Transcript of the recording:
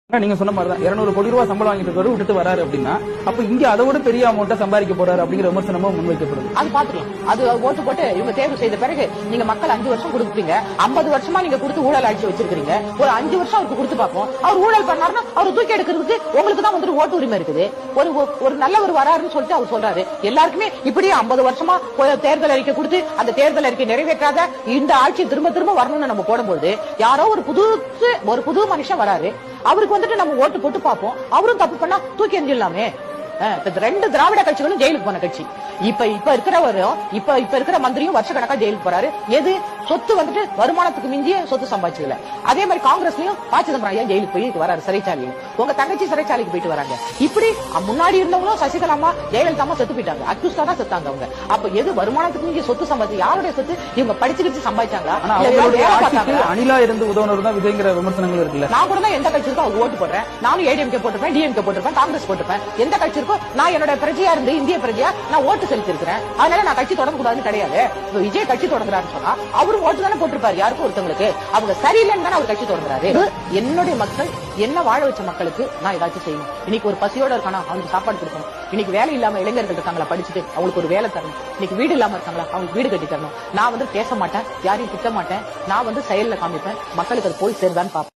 நீங்க சொன்ன மாதிரி தான் 200 கோடி ரூபாய் சம்பளம் வாங்கிட்டு இருக்காரு விட்டுட்டு வராரு அப்படின்னா அப்ப இங்க அதை விட பெரிய அமௌண்ட்டை சம்பாதிக்க போறாரு அப்படிங்கிற விமர்சனமும் முன்வைக்கப்படுது. அது பாத்துக்கலாம். அது ஓட்டு போட்டு இவங்க தேர்வு செய்த பிறகு நீங்க மக்கள் 5 வருஷம் கொடுப்பீங்க, 50 வருஷமா நீங்க கொடுத்து ஊழல் ஆட்சி வச்சிருக்கீங்க, ஒரு 5 வருஷம் அவருக்கு கொடுத்து பார்ப்போம். அவர் ஊழல் பண்ணாருன்னா அவர் தூக்கி எடுக்கிறதுக்கு உங்களுக்கு தான் வந்துட்டு ஓட்டு உரிமை இருக்குது. ஒரு நல்லவர் வராருன்னு சொல்லிட்டு அவர் சொல்றாரு. எல்லாருக்குமே இப்படியே 50 வருஷமா தேர்தல் அறிக்கை கொடுத்து அந்த தேர்தல் அறிக்கை நிறைவேற்றாத இந்த ஆட்சி திரும்ப திரும்ப வரணும்னு நம்ம போடும்போது யாரோ ஒரு புது மனுஷன் வராரு, அவருக்கு வந்துட்டு நம்ம ஓட்டு போட்டு பார்ப்போம். அவரும் தப்பு பண்ணா தூக்கி எறிஞ்சிடலாமே. 2 திராவிட கட்சிகளும் ஜெயிலுக்கு போன கட்சி. இப்ப இருக்கிறவரும் இப்ப இருக்கிற மந்திரியும் வருஷ கணக்கா ஜெயிலுக்கு போறாரு. எது சொத்து வந்துட்டு வருமானத்துக்கு மிஞ்சிய சொத்து சம்பாதிச்சதுல. அதே மாதிரி காங்கிரஸ்லயும் ப. சிதம்பரம் ஐயா ஜெயிலுக்கு போய் வராரு, சிறைச்சாலையும். உங்க தங்கச்சி சிறைச்சாலைக்கு போயிட்டு வராங்க. இப்படி முன்னாடி இருந்தவங்களும் சசிகலா அம்மா ஜெயலலிதா அம்மா செத்து போயிட்டாங்க, அக்யூஸ்டா தான் செத்தாங்க அவங்க. அப்ப எது வருமானத்துக்கு மிஞ்சிய சொத்து சம்பாதிச்சு யாருடைய சொத்து இவங்க படிச்சுக்கிட்டு சம்பாதிச்சாங்களா? அணிலா இருந்து உதவுனர் தான் விஜய்ங்கிற விமர்சனங்கள் இருக்குல்ல. நான் கூட தான் எந்த கட்சி இருக்கோ அவங்க ஓட்டு போடுறேன். நானும் ஏடிஎம்கே போட்டிருப்பேன், டிஎம்கே போட்டிருப்பேன், காங்கிரஸ் போட்டிருப்பேன். எந்த கட்சி இருக்கோ நான் என்னோட பிரஜையா இருந்து இந்திய பிரஜையா நான் ஓட்டு செலுத்தி இருக்கிறேன். அதனால நான் கட்சி தொடங்க கூடாதுன்னு கிடையாது. விஜய் கட்சி தொடங்குறாருன்னு சொன்னா அவரும் ஓட்டு தானே போட்டிருப்பாரு யாருக்கும் ஒருத்தவங்களுக்கு. அவங்க சரியில்லைன்னு தானே அவர் கட்சி தொடங்குறாரு. என்னுடைய மக்கள் என்ன வாழ வச்ச மக்களுக்கு நான் ஏதாச்சும் செய்யணும். இன்னைக்கு ஒரு பசியோட இருக்கானா அவங்களுக்கு சாப்பாடு கொடுக்கணும். இன்னைக்கு வேலை இல்லாம இளைஞர்கள் இருக்காங்களா படிச்சுட்டு அவங்களுக்கு ஒரு வேலை தரணும். இன்னைக்கு வீடு இல்லாம இருக்காங்களா அவங்களுக்கு வீடு கட்டி தரணும். நான் பேச மாட்டேன், யாரையும் திட்ட மாட்டேன், நான் செயல்ல காமிப்பேன், மக்களுக்கு அது போய் சேருதான்னு பாப்பேன்.